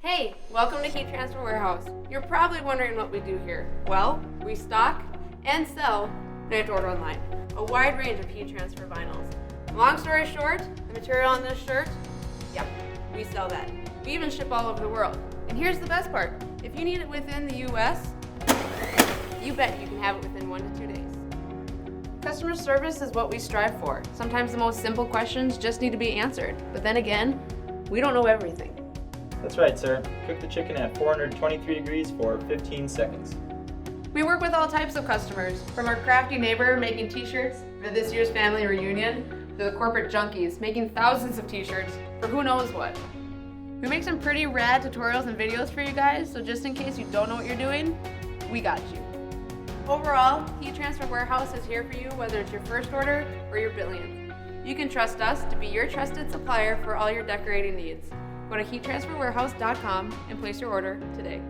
Hey, welcome to Heat Transfer Warehouse. You're probably wondering what we do here. Well, we stock and sell, now you have to order online, a wide range of heat transfer vinyls. Long story short, the material on this shirt, yep, we sell that. We even ship all over the world. And here's the best part. If you need it within the US, you bet you can have it within 1 to 2 days. Customer service is what we strive for. Sometimes the most simple questions just need to be answered. But then again, we don't know everything. That's right, sir. Cook the chicken at 423 degrees for 15 seconds. We work with all types of customers, from our crafty neighbor making t-shirts for this year's family reunion, to the corporate junkies making thousands of t-shirts for who knows what. We make some pretty rad tutorials and videos for you guys, so just in case you don't know what you're doing, we got you. Overall, Heat Transfer Warehouse is here for you whether it's your first order or your billionth. You can trust us to be your trusted supplier for all your decorating needs. Go to heattransferwarehouse.com and place your order today.